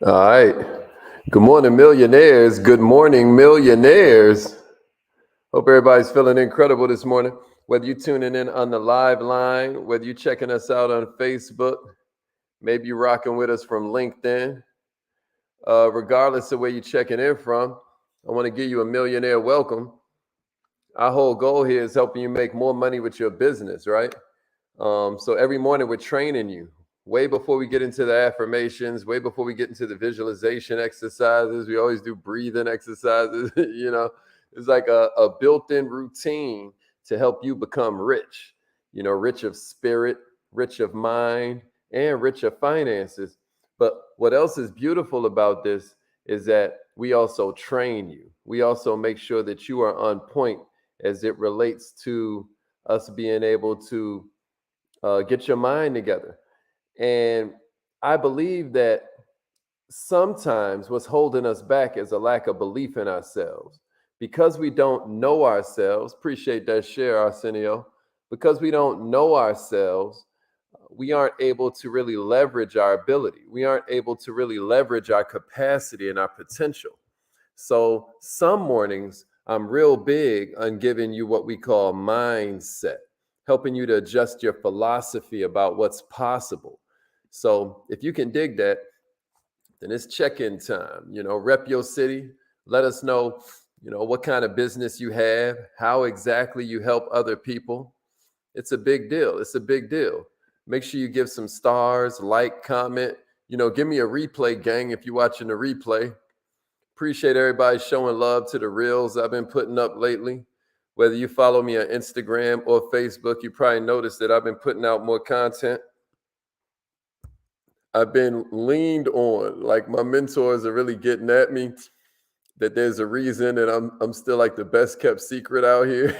All right. Good morning, millionaires. Good morning, millionaires. Hope everybody's feeling incredible this morning. Whether you're tuning in on the live line, whether you're checking us out on Facebook, maybe you're rocking with us from LinkedIn, regardless of where you're checking in from, I want to give you a millionaire welcome. Our whole goal here is helping you make more money with your business, right? So every morning we're training you way before we get into the affirmations, way before we get into the visualization exercises. We always do breathing exercises. It's like a built-in routine to help you become rich, rich of spirit, rich of mind, and rich of finances. But what else is beautiful about this is that we also train you. We also make sure that you are on point as it relates to us being able to get your mind together. And I believe that sometimes what's holding us back is a lack of belief in ourselves. Because we don't know ourselves, appreciate that share, Arsenio. Because we don't know ourselves, we aren't able to really leverage our ability. We aren't able to really leverage our capacity and our potential. So some mornings, I'm real big on giving you what we call mindset, helping you to adjust your philosophy about what's possible. So if you can dig that, then it's check-in time. Rep your city. Let us know, what kind of business you have, how exactly you help other people. It's a big deal. It's a big deal. Make sure you give some stars, like, comment. Give me a replay, gang, if you're watching the replay. Appreciate everybody showing love to the reels I've been putting up lately. Whether you follow me on Instagram or Facebook, you probably noticed that I've been putting out more content. I've been leaned on. Like, my mentors are really getting at me that there's a reason that I'm still like the best kept secret out here.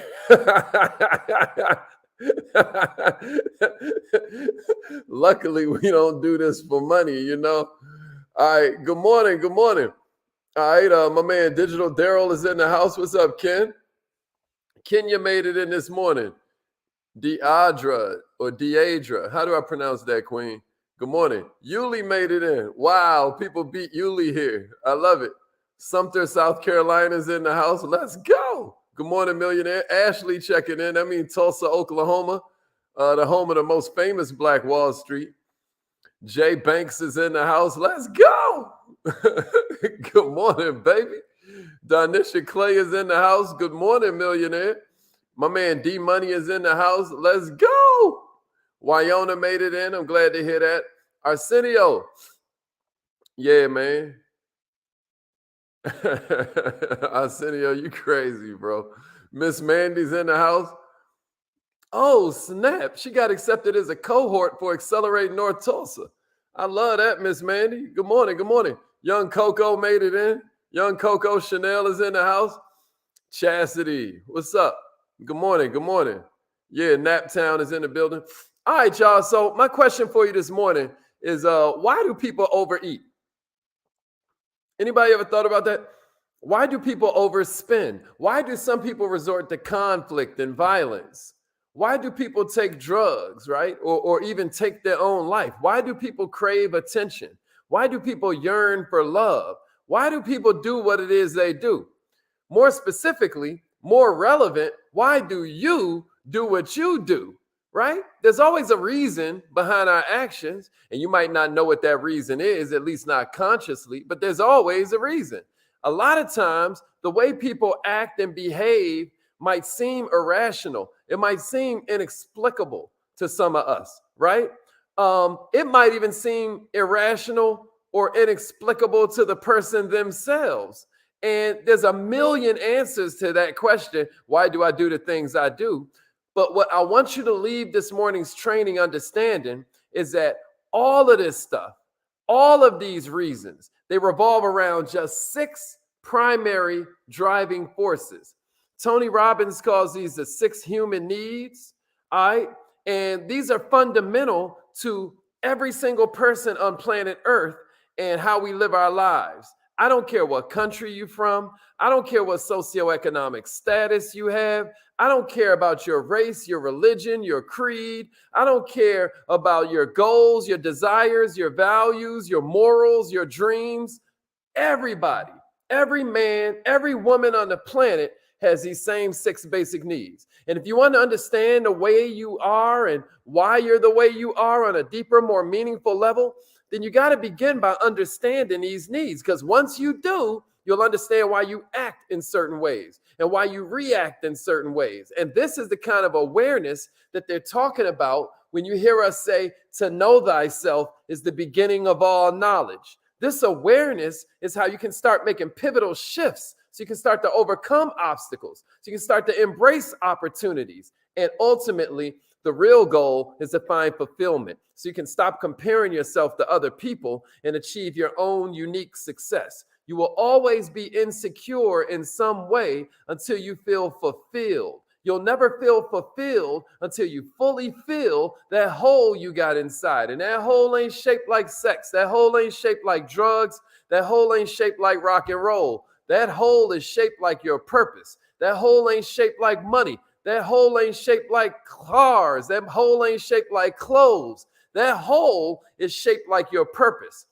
Luckily, we don't do this for money. All right, good morning, good morning. All right, my man Digital Daryl is in the house. What's up, Ken? Kenya made it in this morning. Deidra or Deidra. How do I pronounce that, Queen? Good morning. Yuli made it in. Wow, people beat Yuli here. I love it. Sumter, South Carolina's in the house. Let's go. Good morning, millionaire. Ashley checking in. I mean, Tulsa, Oklahoma, the home of the most famous Black Wall Street. Jay Banks is in the house. Let's go. Good morning, baby. Donisha Clay is in the house. Good morning, millionaire. My man D Money is in the house. Let's go. Wyona made it in. I'm glad to hear that. Arsenio. Yeah, man. Arsenio, you crazy, bro. Miss Mandy's in the house. Oh, snap. She got accepted as a cohort for Accelerate North Tulsa. I love that, Miss Mandy. Good morning. Good morning. Young Coco made it in. Young Coco Chanel is in the house. Chastity, what's up? Good morning. Good morning. Yeah, Naptown is in the building. All right, y'all. So my question for you this morning is why do people overeat? Anybody ever thought about that? Why do people overspend? Why do some people resort to conflict and violence? Why do people take drugs, right? Or even take their own life? Why do people crave attention? Why do people yearn for love? Why do people do what it is they do? More specifically, more relevant, why do you do what you do? Right? There's always a reason behind our actions, and you might not know what that reason is, at least not consciously, but there's always a reason. A lot of times, the way people act and behave might seem irrational. It might seem inexplicable to some of us, right? It might even seem irrational or inexplicable to the person themselves. And there's a million answers to that question. Why do I do the things I do? But what I want you to leave this morning's training understanding is that all of this stuff, all of these reasons, they revolve around just 6 primary driving forces. Tony Robbins calls these the 6 human needs. All right. And these are fundamental to every single person on planet Earth and how we live our lives. I don't care what country you're from. I don't care what socioeconomic status you have. I don't care about your race, your religion, your creed. I don't care about your goals, your desires, your values, your morals, your dreams. Everybody, every man, every woman on the planet has these same 6 basic needs. And if you want to understand the way you are and why you're the way you are on a deeper, more meaningful level, then you got to begin by understanding these needs. Because once you do, you'll understand why you act in certain ways and why you react in certain ways. And this is the kind of awareness that they're talking about when you hear us say, to know thyself is the beginning of all knowledge. This awareness is how you can start making pivotal shifts, so you can start to overcome obstacles, so you can start to embrace opportunities. And ultimately, the real goal is to find fulfillment, so you can stop comparing yourself to other people and achieve your own unique success. You will always be insecure in some way until you feel fulfilled. You'll never feel fulfilled until you fully fill that hole you got inside. And that hole ain't shaped like sex. That hole ain't shaped like drugs. That hole ain't shaped like rock and roll. That hole is shaped like your purpose. That hole ain't shaped like money. That hole ain't shaped like cars. That hole ain't shaped like clothes. That hole is shaped like your purpose.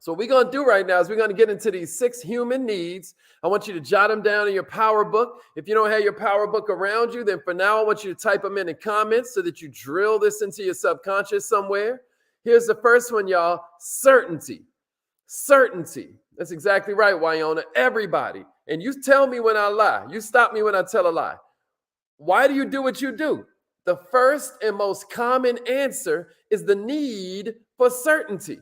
So what we're going to do right now is we're going to get into these 6 human needs. I want you to jot them down in your power book. If you don't have your power book around you, then for now, I want you to type them in the comments so that you drill this into your subconscious somewhere. Here's the first one, y'all. Certainty. Certainty. That's exactly right, Wyona. Everybody. And you tell me when I lie. You stop me when I tell a lie. Why do you do what you do? The first and most common answer is the need for certainty.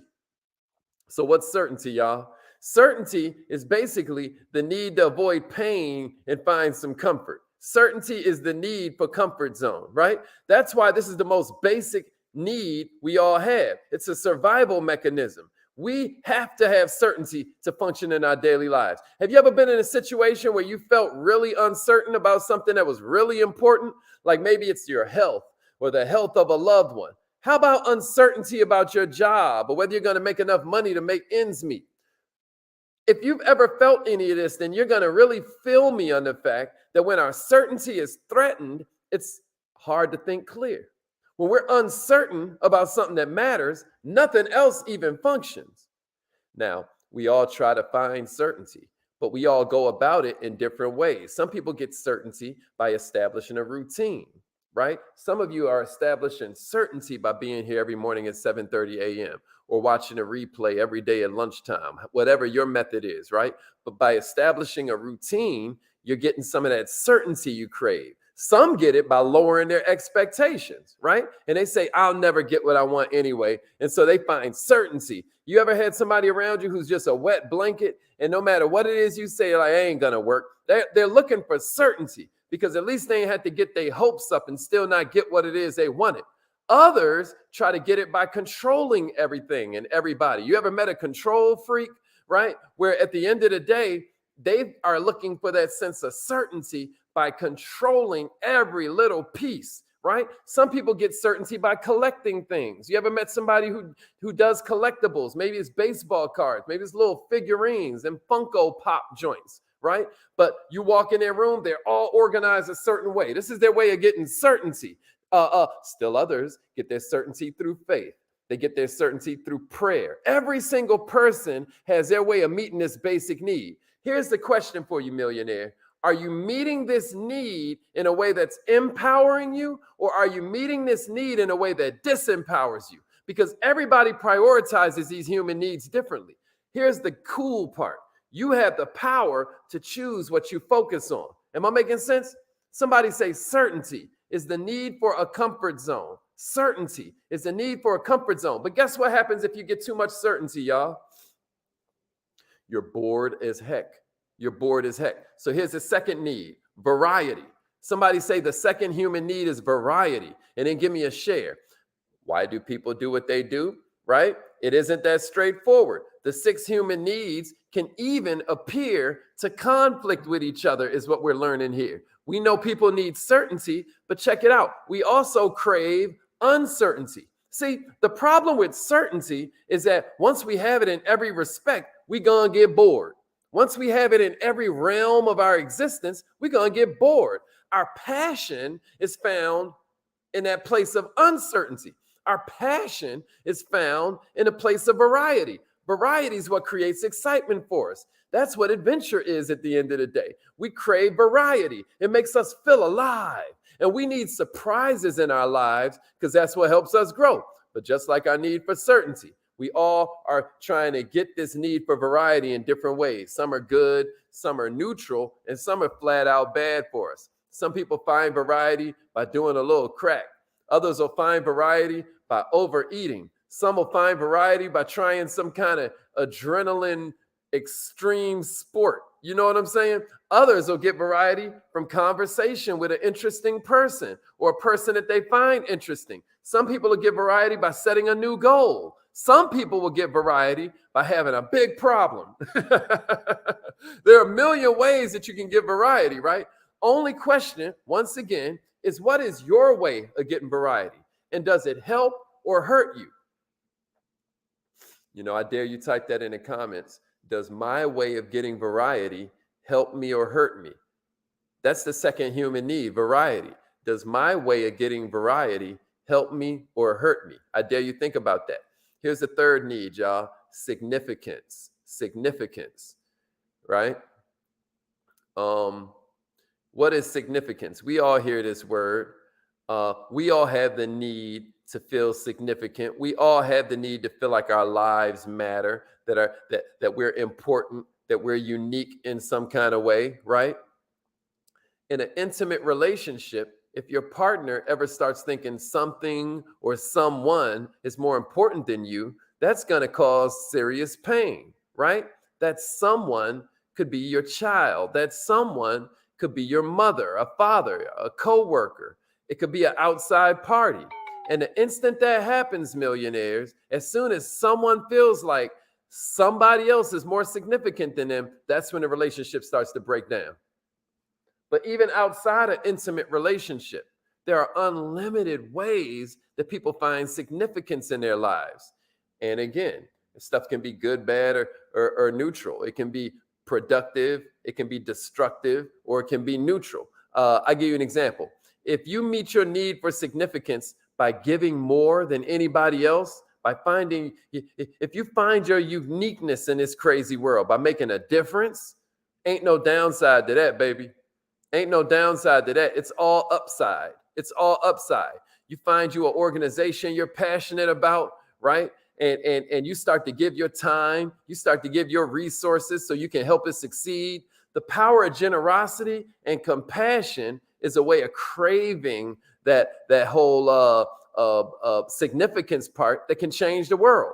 So what's certainty, y'all? Certainty is basically the need to avoid pain and find some comfort. Certainty is the need for comfort zone, right? That's why this is the most basic need we all have. It's a survival mechanism. We have to have certainty to function in our daily lives. Have you ever been in a situation where you felt really uncertain about something that was really important? Like maybe it's your health or the health of a loved one. How about uncertainty about your job or whether you're going to make enough money to make ends meet? If you've ever felt any of this, then you're going to really feel me on the fact that when our certainty is threatened, it's hard to think clear. When we're uncertain about something that matters, nothing else even functions. Now, we all try to find certainty, but we all go about it in different ways. Some people get certainty by establishing a routine. Right? Some of you are establishing certainty by being here every morning at 7:30 a.m. or watching a replay every day at lunchtime, whatever your method is, right? But by establishing a routine, you're getting some of that certainty you crave. Some get it by lowering their expectations, right? And they say, I'll never get what I want anyway. And so they find certainty. You ever had somebody around you who's just a wet blanket, and no matter what it is you say, like, it ain't gonna work. They're looking for certainty, because at least they ain't had to get their hopes up and still not get what it is they wanted. Others try to get it by controlling everything and everybody. You ever met a control freak, right? Where at the end of the day, they are looking for that sense of certainty by controlling every little piece, right? Some people get certainty by collecting things. You ever met somebody who does collectibles? Maybe it's baseball cards, maybe it's little figurines and Funko Pop joints, right? But you walk in their room, they're all organized a certain way. This is their way of getting certainty. Still others get their certainty through faith. They get their certainty through prayer. Every single person has their way of meeting this basic need. Here's the question for you, millionaire. Are you meeting this need in a way that's empowering you, or are you meeting this need in a way that disempowers you? Because everybody prioritizes these human needs differently. Here's the cool part. You have the power to choose what you focus on. Am I making sense? Somebody say certainty is the need for a comfort zone. Certainty is the need for a comfort zone. But guess what happens if you get too much certainty, y'all? You're bored as heck. You're bored as heck. So here's the second need, variety. Somebody say the second human need is variety, and then give me a share. Why do people do what they do, right? It isn't that straightforward. The 6 human needs can even appear to conflict with each other, is what we're learning here. We know people need certainty, but check it out. We also crave uncertainty. See, the problem with certainty is that once we have it in every respect, we're going to get bored. Once we have it in every realm of our existence, we're going to get bored. Our passion is found in that place of uncertainty. Our passion is found in a place of variety. Variety is what creates excitement for us. That's what adventure is at the end of the day. We crave variety. It makes us feel alive. And we need surprises in our lives because that's what helps us grow. But just like our need for certainty, we all are trying to get this need for variety in different ways. Some are good, some are neutral, and some are flat out bad for us. Some people find variety by doing a little crack. Others will find variety by overeating. Some will find variety by trying some kind of adrenaline extreme sport. You know what I'm saying? Others will get variety from conversation with an interesting person or a person that they find interesting. Some people will get variety by setting a new goal. Some people will get variety by having a big problem. There are a million ways that you can get variety, right? Only question, once again, is what is your way of getting variety? And does it help or hurt you? You know, I dare you type that in the comments. Does my way of getting variety help me or hurt me? That's the second human need, variety. Does my way of getting variety help me or hurt me? I dare you think about that. Here's the third need, y'all. Significance. Significance, right? What is significance? We all hear this word. We all have the need to feel significant. We all have the need to feel like our lives matter, that we're important, that we're unique in some kind of way, right? In an intimate relationship, if your partner ever starts thinking something or someone is more important than you, that's going to cause serious pain, right? That someone could be your child. That someone could be your mother, a father, a coworker. It could be an outside party. And the instant that happens, millionaires, as soon as someone feels like somebody else is more significant than them, that's when the relationship starts to break down. But even outside of intimate relationship, there are unlimited ways that people find significance in their lives. And again, stuff can be good, bad, or neutral. It can be productive, it can be destructive, or it can be neutral. I'll give you an example. If you meet your need for significance by giving more than anybody else, if you find your uniqueness in this crazy world by making a difference, ain't no downside to that, baby. Ain't no downside to that. It's all upside. It's all upside. You find you an organization you're passionate about, right? And you start to give your time, you start to give your resources so you can help it succeed. The power of generosity and compassion is a way of craving that whole significance part that can change the world.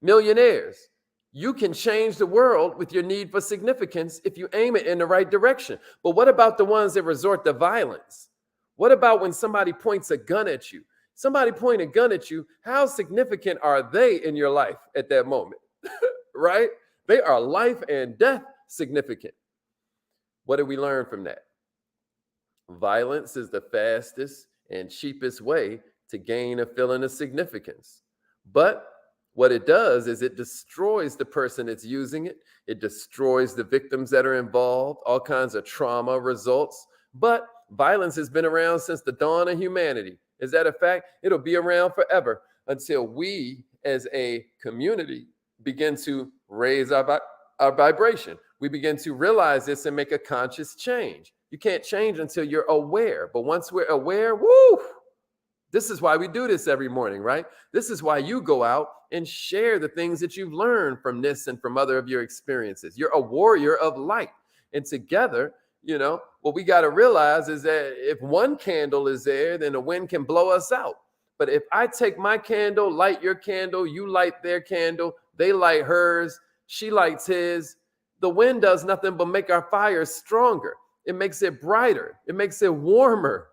Millionaires, you can change the world with your need for significance if you aim it in the right direction. But what about the ones that resort to violence? What about when somebody points a gun at you? Somebody point a gun at you, how significant are they in your life at that moment? Right? They are life and death significant. What did we learn from that? Violence is the fastest and cheapest way to gain a feeling of significance. But what it does is it destroys the person that's using it. It destroys the victims that are involved. All kinds of trauma results. But violence has been around since the dawn of humanity. Is that a fact? It'll be around forever until we as a community begin to raise our vibration. We begin to realize this and make a conscious change. You can't change until you're aware. But once we're aware, woo! This is why we do this every morning, right? This is why you go out and share the things that you've learned from this and from other of your experiences. You're a warrior of light. And together, you know, what we got to realize is that if one candle is there, then the wind can blow us out. But if I take my candle, light your candle, you light their candle, they light hers, she lights his, the wind does nothing but make our fire stronger. It makes it brighter. It makes it warmer.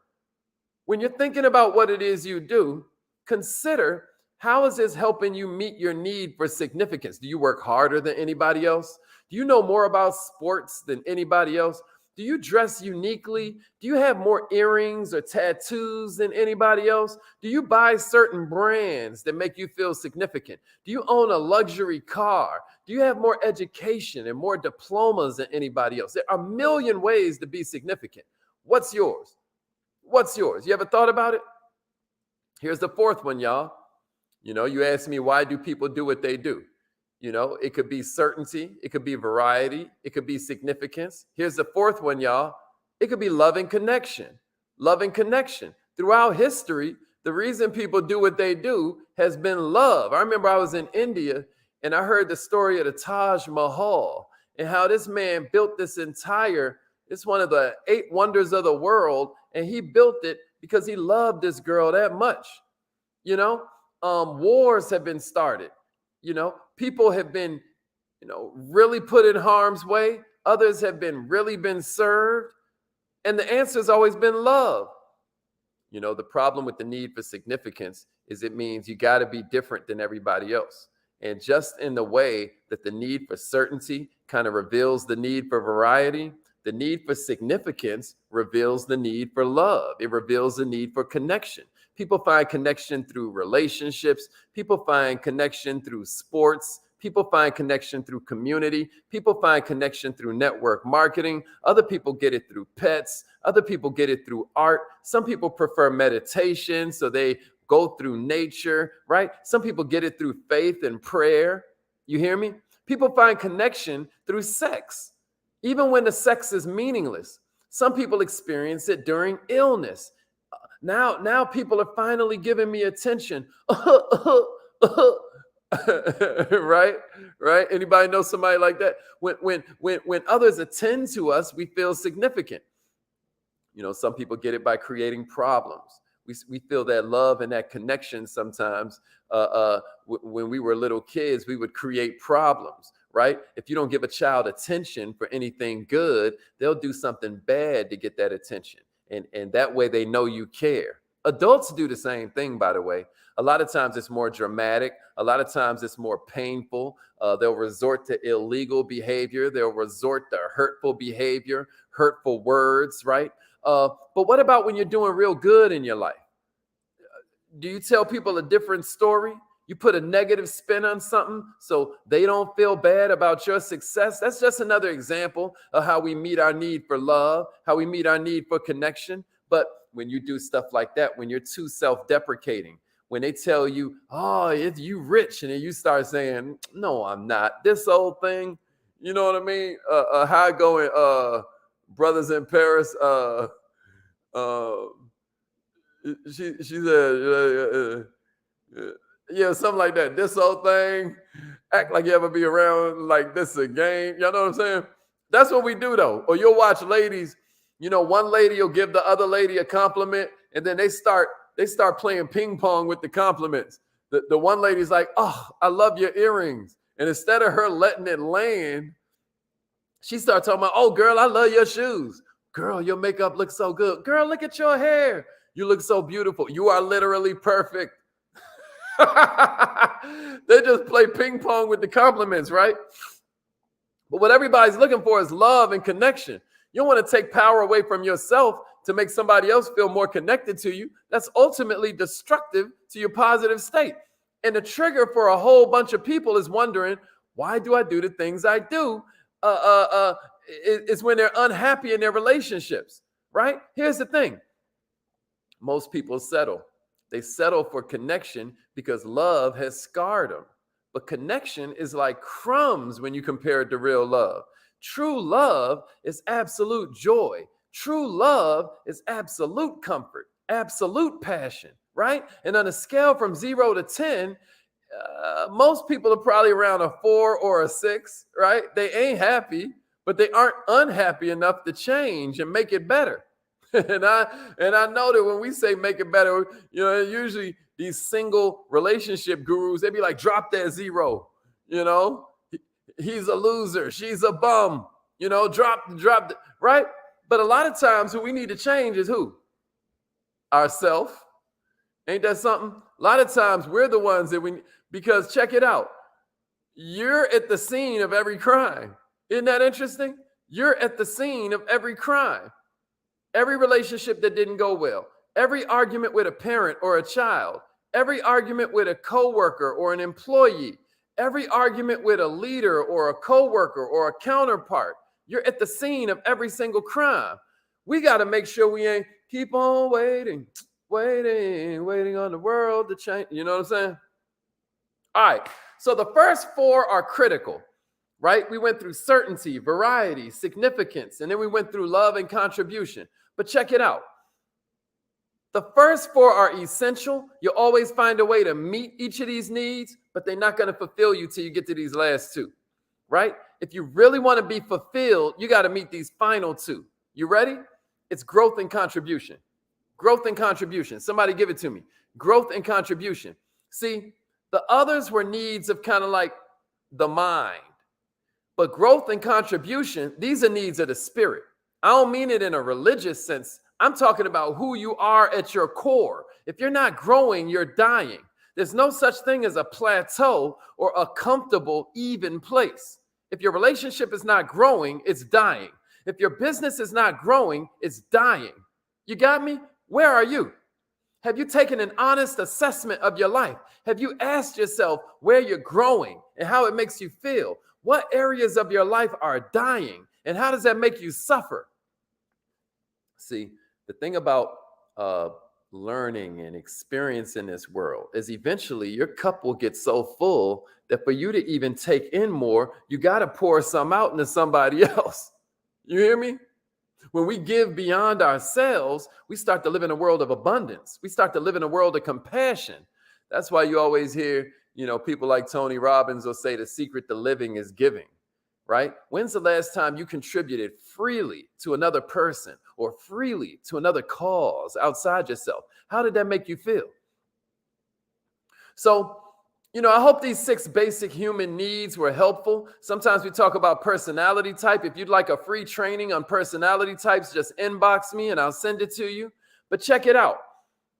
When you're thinking about what it is you do, consider, how is this helping you meet your need for significance? Do you work harder than anybody else? Do you know more about sports than anybody else? Do you dress uniquely? Do you have more earrings or tattoos than anybody else? Do you buy certain brands that make you feel significant? Do you own a luxury car? Do you have more education and more diplomas than anybody else? There are a million ways to be significant. What's yours? What's yours? You ever thought about it? Here's the fourth one, y'all. You ask me, why do people do what they do? It could be certainty. It could be variety. It could be significance. Here's the fourth one, y'all. It could be love and connection. Love and connection. Throughout history, the reason people do what they do has been love. I remember I was in India and I heard the story of the Taj Mahal and how this man built it's one of the 8 wonders of the world. And he built it because he loved this girl that much. Wars have been started. People have been, really put in harm's way. Others have really been served. And the answer has always been love. The problem with the need for significance is it means you got to be different than everybody else. And just in the way that the need for certainty kind of reveals the need for variety, the need for significance reveals the need for love. It reveals the need for connection. People find connection through relationships. People find connection through sports. People find connection through community. People find connection through network marketing. Other people get it through pets. Other people get it through art. Some people prefer meditation, so they go through nature, right? Some people get it through faith and prayer. You hear me? People find connection through sex, even when the sex is meaningless. Some people experience it during illness. Now people are finally giving me attention. Right? Anybody know somebody like that? When others attend to us, we feel significant. Some people get it by creating problems. We feel that love and that connection sometimes. When we were little kids, we would create problems, right? If you don't give a child attention for anything good, they'll do something bad to get that attention. And that way they know you care. Adults do the same thing, by the way. A lot of times it's more dramatic. A lot of times it's more painful. They'll resort to illegal behavior. They'll resort to hurtful behavior, hurtful words, right? But what about when you're doing real good in your life? Do you tell people a different story? You put a negative spin on something so they don't feel bad about your success. That's just another example of how we meet our need for love, how we meet our need for connection. But when you do stuff like that, when you're too self-deprecating, when they tell you, oh, it's you rich, and then you start saying, no, I'm not. This old thing, you know what I mean? How I going, Brothers in Paris, she said, yeah, something like that. This old thing, act like you ever be around like this a game. You know what I'm saying? That's what we do, though. Or you'll watch ladies, one lady will give the other lady a compliment, and then they start playing ping pong with the compliments. The one lady's like, oh, I love your earrings. And instead of her letting it land, she starts talking about, oh, girl, I love your shoes. Girl, your makeup looks so good. Girl, look at your hair. You look so beautiful. You are literally perfect. They just play ping pong with the compliments, right? But what everybody's looking for is love and connection. You don't want to take power away from yourself to make somebody else feel more connected to you. That's ultimately destructive to your positive state. And the trigger for a whole bunch of people is wondering, why do I do the things I do? It's when they're unhappy in their relationships, right? Here's the thing. Most people settle. They settle for connection because love has scarred them. But connection is like crumbs when you compare it to real love. True love is absolute joy. True love is absolute comfort, absolute passion, right? And on a scale from 0 to 10, most people are probably around a 4 or a 6, right? They ain't happy, but they aren't unhappy enough to change and make it better. And I know that when we say make it better, usually these single relationship gurus, they be like, drop that 0, he's a loser, she's a bum, drop, right? But a lot of times who we need to change is who? Ourselves. Ain't that something? A lot of times we're the ones that because check it out. You're at the scene of every crime. Isn't that interesting? You're at the scene of every crime. Every relationship that didn't go well, every argument with a parent or a child, every argument with a coworker or an employee, every argument with a leader or a coworker or a counterpart, you're at the scene of every single crime. We got to make sure we ain't keep on waiting on the world to change. You know what I'm saying? All right. So the first four are critical, right? We went through certainty, variety, significance, and then we went through love and contribution. But check it out. The first four are essential. You'll always find a way to meet each of these needs, but they're not going to fulfill you till you get to these last two, right? If you really want to be fulfilled, you got to meet these final two. You ready? It's growth and contribution. Growth and contribution. Somebody give it to me. Growth and contribution. See, the others were needs of kind of like the mind. But growth and contribution, these are needs of the spirit. I don't mean it in a religious sense. I'm talking about who you are at your core. If you're not growing, you're dying. There's no such thing as a plateau or a comfortable, even place. If your relationship is not growing, it's dying. If your business is not growing, it's dying. You got me? Where are you? Have you taken an honest assessment of your life? Have you asked yourself where you're growing and how it makes you feel? What areas of your life are dying and how does that make you suffer? See, the thing about learning and experience in this world is eventually your cup will get so full that for you to even take in more, you got to pour some out into somebody else. You hear me? When we give beyond ourselves, we start to live in a world of abundance. We start to live in a world of compassion. That's why you always hear, people like Tony Robbins will say the secret to living is giving, right? When's the last time you contributed freely to another person or freely to another cause outside yourself? How did that make you feel? So, I hope these 6 basic human needs were helpful. Sometimes we talk about personality type. If you'd like a free training on personality types, just inbox me and I'll send it to you. But check it out.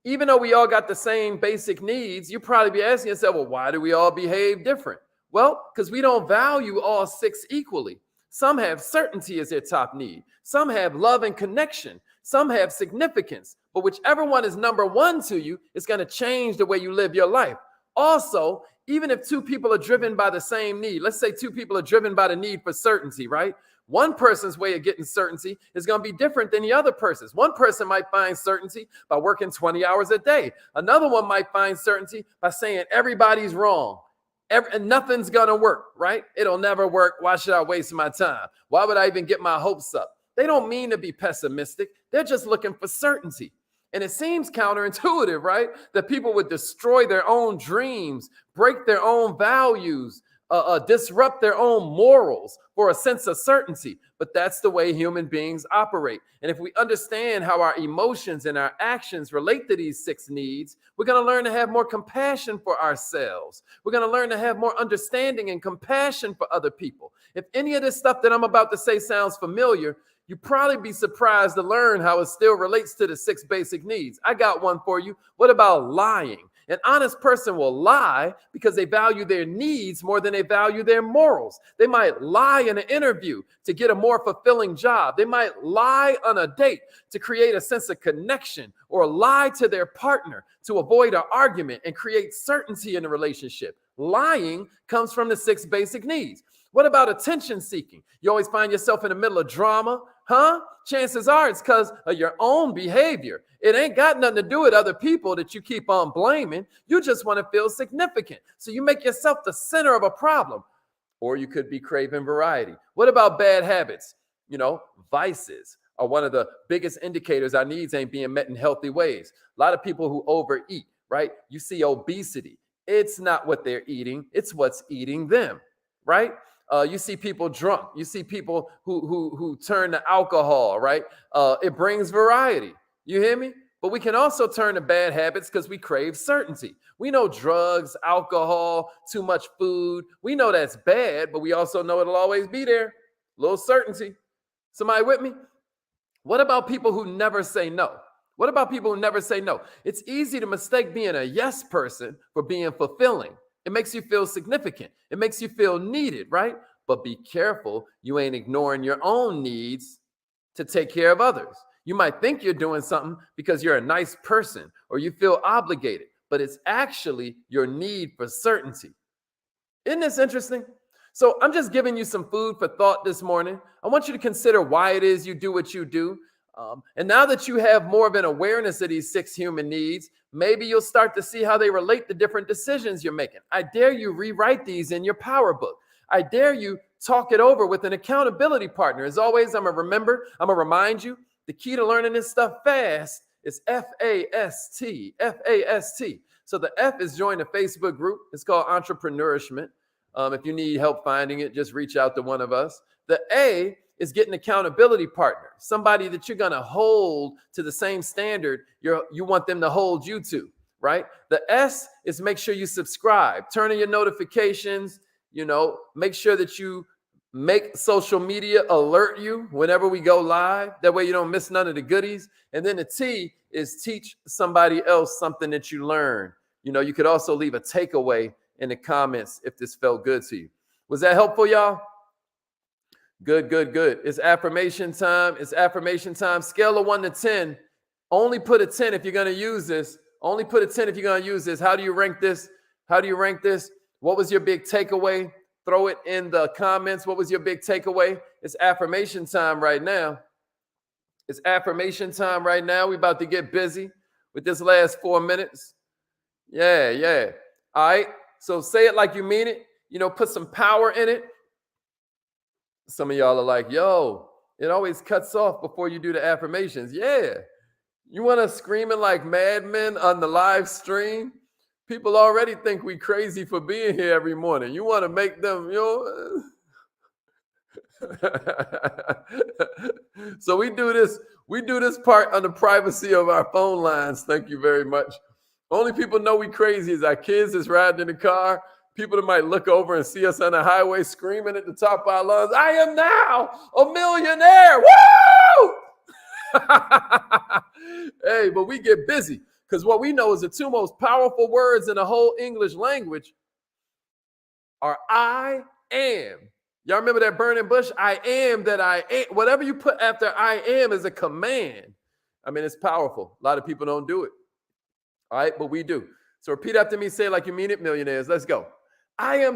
Even though we all got the same basic needs, you probably be asking yourself, well, why do we all behave different? Well, because we don't value all 6 equally. Some have certainty as their top need. Some have love and connection. Some have significance. But whichever one is number 1 to you, it's going to change the way you live your life. Also, even if 2 people are driven by the same need, let's say 2 people are driven by the need for certainty, right? One person's way of getting certainty is going to be different than the other person's. One person might find certainty by working 20 hours a day. Another one might find certainty by saying everybody's wrong. And nothing's going to work, right? It'll never work. Why should I waste my time? Why would I even get my hopes up? They don't mean to be pessimistic. They're just looking for certainty. And it seems counterintuitive, right? That people would destroy their own dreams, break their own values, disrupt their own morals for a sense of certainty. But that's the way human beings operate. And if we understand how our emotions and our actions relate to these 6 needs, we're going to learn to have more compassion for ourselves. We're going to learn to have more understanding and compassion for other people. If any of this stuff that I'm about to say sounds familiar, you'd probably be surprised to learn how it still relates to the 6 basic needs. I got one for you. What about lying? An honest person will lie because they value their needs more than they value their morals. They might lie in an interview to get a more fulfilling job. They might lie on a date to create a sense of connection, or lie to their partner to avoid an argument and create certainty in a relationship. Lying comes from the 6 basic needs. What about attention seeking? You always find yourself in the middle of drama, huh? Chances are it's because of your own behavior. It ain't got nothing to do with other people that you keep on blaming. You just want to feel significant. So you make yourself the center of a problem. Or you could be craving variety. What about bad habits? Vices are one of the biggest indicators our needs ain't being met in healthy ways. A lot of people who overeat, right? You see obesity. It's not what they're eating. It's what's eating them, right? You see people drunk. You see people who turn to alcohol, right? It brings variety. You hear me? But we can also turn to bad habits because we crave certainty. We know drugs, alcohol, too much food. We know that's bad, but we also know it'll always be there. A little certainty. Somebody with me? What about people who never say no? What about people who never say no? It's easy to mistake being a yes person for being fulfilling. It makes you feel significant. It makes you feel needed, right? But be careful you ain't ignoring your own needs to take care of others. You might think you're doing something because you're a nice person or you feel obligated, but it's actually your need for certainty. Isn't this interesting? So I'm just giving you some food for thought this morning. I want you to consider why it is you do what you do. And now that you have more of an awareness of these 6 human needs, maybe you'll start to see how they relate to different decisions you're making. I dare you rewrite these in your power book. I dare you talk it over with an accountability partner. As always, I'm going to remind you, the key to learning this stuff fast is FAST. FAST. So the F is join the Facebook group. It's called Entrepreneurishment. If you need help finding it, just reach out to one of us. The A is get an accountability partner, somebody that you're going to hold to the same standard you want them to hold you to, right? The S is make sure you subscribe, turn on your notifications, make sure that you make social media alert you whenever we go live. That way you don't miss none of the goodies. And then the T is teach somebody else something that you learn. You could also leave a takeaway in the comments if this felt good to you. Was that helpful, y'all? Good. It's affirmation time. Scale of 1 to 10. Only put a 10 if you're going to use this. Only put a 10 if you're going to use this. How do you rank this? What was your big takeaway? Throw it in the comments. What was your big takeaway? It's affirmation time right now. We're about to get busy with this last 4 minutes. Yeah. All right. So say it like you mean it. Put some power in it. Some of y'all are like, yo, it always cuts off before you do the affirmations. Yeah. You want us screaming like madmen on the live stream? People already think we crazy for being here every morning. You want to make them, So we do this part on the privacy of our phone lines. Thank you very much. Only people know we crazy is our kids that's riding in the car. People that might look over and see us on the highway screaming at the top of our lungs, I am now a millionaire. Woo! Hey, but we get busy because what we know is the 2 most powerful words in the whole English language are I am. Y'all remember that burning bush? I am that I am. Whatever you put after I am is a command. I mean, it's powerful. A lot of people don't do it. All right, but we do. So repeat after me. Say it like you mean it, millionaires. Let's go. I am